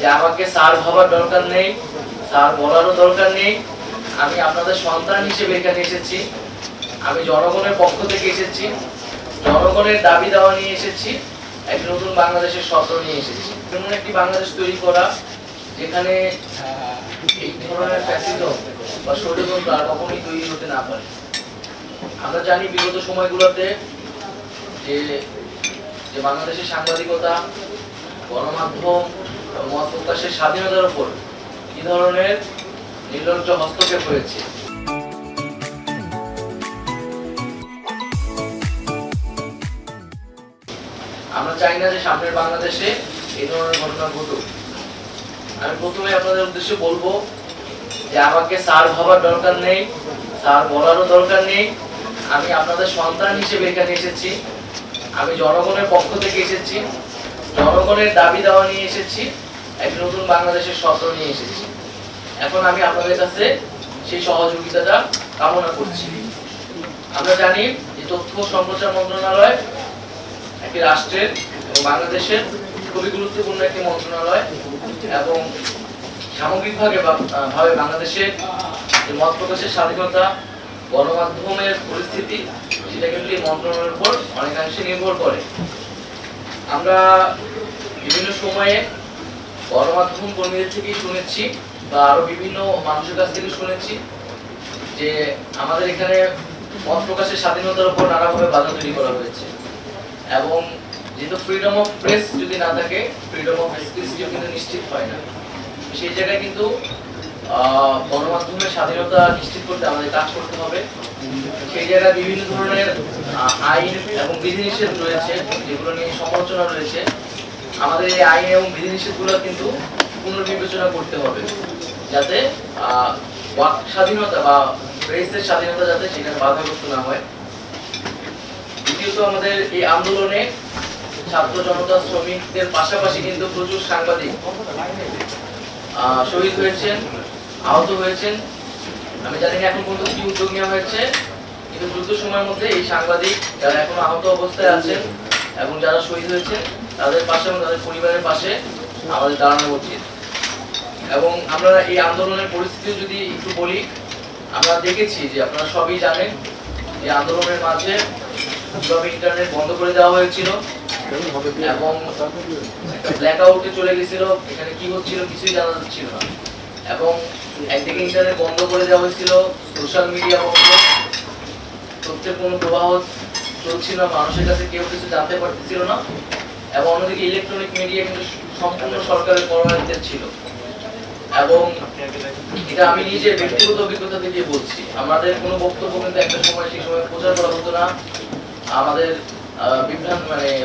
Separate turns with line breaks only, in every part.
যে আমাকে স্যার ভাবার দরকার নেই, স্যার বলারও দরকার নেই। আমি আপনাদের সন্তান হিসেবে এখানে এসেছি। আমি জনগণের পক্ষ থেকে এসেছি, জনগণের দাবি দেওয়া নিয়ে এসেছি, এক নতুন বাংলাদেশের স্বপ্ন নিয়ে এসেছি। এমন একটি বাংলাদেশ তৈরি করা যেখানে এই ধরনের ফ্যাসিজম বা ষড়যন্ত্র আর কখনোই তৈরি হতে না পারে। আমরা জানি বিগত সময়গুলোতে যে বাংলাদেশের সাংবাদিকতা, গণমাধ্যম, মত প্রকাশের স্বাধীনতার উপর কি ধরনের নির্লজ্জ হস্তক্ষেপ হয়েছে। আমরা চাই না যে সামনের বাংলাদেশে এই ধরনের ঘটনা ঘটুক। আমি প্রথমে আপনাদের উদ্দেশ্যে বলবো যে আমাকে স্যার ভাবার দরকার নেই, স্যার বলারও দরকার নেই। আমি আপনাদের সন্তান হিসেবে এখানে এসেছি। আমি জনগণের পক্ষ থেকে এসেছি, জনগণের দাবি দেওয়া নিয়ে এসেছি, এক নতুন বাংলাদেশের স্বপ্ন নিয়ে এসেছি। এখন আমি আপনাদের কাছে সেই সহযোগিতাটা কামনা করছি। আমরা জানি যে তথ্য সম্প্রচার মন্ত্রণালয় একটি রাষ্ট্রের এবং বাংলাদেশের খুবই গুরুত্বপূর্ণ একটি মন্ত্রণালয় এবং সামগ্রিকভাবে বাংলাদেশের যে মত প্রকাশের স্বাধীনতা, গণমাধ্যমের পরিস্থিতি, সেটা কিন্তু এই মন্ত্রণালয়ের উপর অনেকাংশে নির্ভর করে। আমরা বিভিন্ন সময়ে গণমাধ্যম কর্মীদের থেকেই শুনেছি বা আরো বিভিন্ন মানুষের কাছ থেকে শুনেছি যে আমাদের এখানে মত প্রকাশের স্বাধীনতার উপর নানাভাবে বাধা তৈরি করা হয়েছে এবং যেহেতু ফ্রিডম অফ প্রেস যদি না থাকে, ফ্রিডম অফ স্পিচও কিন্তু নিশ্চিত হয় না। সেই জায়গায় কিন্তু গণমাধ্যমের স্বাধীনতা নিশ্চিত করতে আমাদের কাজ করতে হবে। সেই জায়গায় বিভিন্ন ধরনের আইন এবং বিধিনিষেধ রয়েছে, যেগুলো নিয়ে সমালোচনা রয়েছে। আমাদের এই আইন এবং বিধিনিষেধগুলো কিন্তু পুনর্বিবেচনা করতে হবে, যাতে ওয়াক স্বাধীনতা বা প্রেসের স্বাধীনতা যাতে সেখানে বাধাগ্রস্ত না হয়। দ্বিতীয়ত, আমাদের এই আন্দোলনে ছাত্র জনতা, শ্রমিকদের পাশাপাশি কিন্তু প্রচুর সাংবাদিক শহীদ হয়েছেন, আহত হয়েছেন। আমি জানি না এখন পর্যন্ত কি উদ্যোগ নেওয়া হয়েছে, কিন্তু দ্রুত সময়ের মধ্যে এই সাংবাদিক যারা এখন আহত অবস্থায় আছেন এবং যারা শহীদ হয়েছেন তাদের পাশে এবং তাদের পরিবারের পাশে আমাদের দাঁড়ানো উচিত। এবং আমরা এই আন্দোলনের পরিস্থিতি যদি একটু বলি, আমরা দেখেছি যে আপনারা সবই জানেন যে আন্দোলনের মাঝে কিভাবে ইন্টারনেট বন্ধ করে দেওয়া হয়েছিল এবং ব্ল্যাক আউটে চলে গেছিল। এখানে কি হচ্ছিল কিছুই জানা যাচ্ছিল না এবং একদিকে ইন্টারনেট বন্ধ করে দেওয়া হয়েছিল, সোশ্যাল মিডিয়া বন্ধ, তথ্যের কোনো প্রবাহ চলছিল না, মানুষের কাছে কেউ কিছু জানতে পারতেছিল না এবং অন্যদিকে ইলেকট্রনিক মিডিয়া কিন্তু সম্পূর্ণ সরকারের কর্মকর্তাদের ছিল। এবং এটা আমি নিজে ব্যক্তিগত অভিজ্ঞতা থেকে বলছি, আমাদের কোনো বক্তব্য কিন্তু একটা সময় সেই সময় প্রচার করা হতো না। আমাদের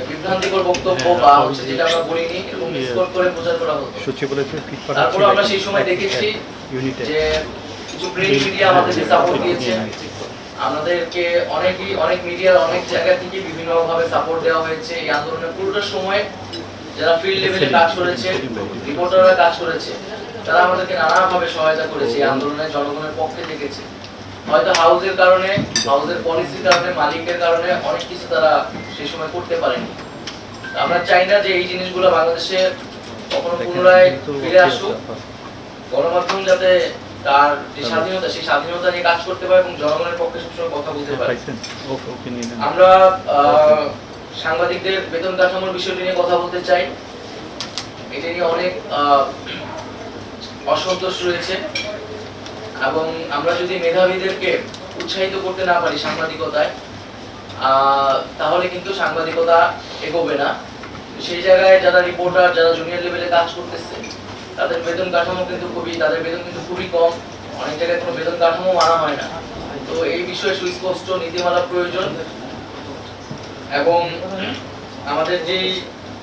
বিভ্রান্তিকর বক্তব্য বা হচ্ছে যেটা আমরা বলিনি এরকম মিসকোট করে প্রচার করা হতো। তারপর আমরা সেই সময় দেখেছি যে কিছু প্রিন্ট মিডিয়া আমাদেরকে সাপোর্ট দিয়েছে, আমাদেরকে অনেক মিডিয়ার অনেক জায়গা থেকে বিভিন্নভাবে সাপোর্ট দেওয়া হয়েছে। এই আন্দোলনের পুরোটা সময় যারা ফিল্ড লেভেলে কাজ করেছে, রিপোর্টাররা কাজ করেছে, তারা আমাদেরকে নানাভাবে সহায়তা করেছে। এই আন্দোলনে জনগণের পক্ষে থেকেছে। হয়তো হাউজের কারণে, হাউজের পলিসির কারণে, মালিকের কারণে অনেক কিছু তারা সেই সময় করতে পারেনি। আমরা চাই না যে এই জিনিসগুলো বাংলাদেশে কখনো পুনরায় ফিরে আসুক। গণমাধ্যম যাতে তার যে স্বাধীনতা, সেই স্বাধীনতা নিয়ে কাজ করতে পারে এবং জনগণের পক্ষে সবসময় কথা বলতে পারে। আমরা সাংবাদিকদের বেতন কাঠামোর বিষয়টি নিয়ে কথা বলতে চাই। এটা নিয়ে অনেক অসন্তোষ রয়েছে এবং আমরা যদি মেধাবীদেরকে উৎসাহিত করতে না পারি সাংবাদিকতায়, তাহলে কিন্তু সাংবাদিকতা এগোবে না। সেই জায়গায় যারা রিপোর্টার, যারা জুনিয়র লেভেলে কাজ করতেছে, তাদের বেতন কাঠামো কিন্তু খুবই কম। অনেক জায়গায় কোনো বেতন কাঠামো মানা হয় না। তো এই বিষয়ে সুস্পষ্ট নীতিমালা প্রয়োজন। এবং আমাদের যে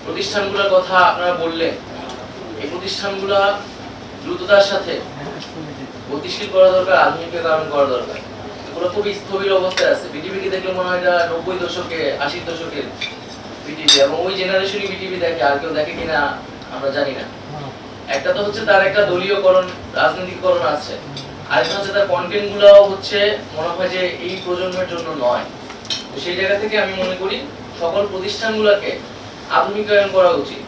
প্রতিষ্ঠানগুলোর কথা আপনারা বললেন, এই প্রতিষ্ঠানগুলো দ্রুততার সাথে গতিশীল করা দরকার, আধুনিকীকরণ করা দরকার। এগুলো খুবই স্থবির অবস্থায় আছে। বিটিভিকে দেখলে মনে হয় এটা 90 দশকে, 80 দশকের বিটিভি এবং ওই জেনারেশনই বিটিভি দেখে, আর কেউ দেখে কিনা আমরা জানি না। একটা তো হচ্ছে তার একটা দলীয়করণ, রাজনৈতিককরণ আছে, আরেকটা হচ্ছে তার কন্টেন্ট গুলাও হচ্ছে মনে হয় যে এই প্রজন্মের জন্য নয়। তো সেই জায়গা থেকে আমি মনে করি সকল প্রতিষ্ঠানগুলোকে আধুনিকায়ন করা উচিত।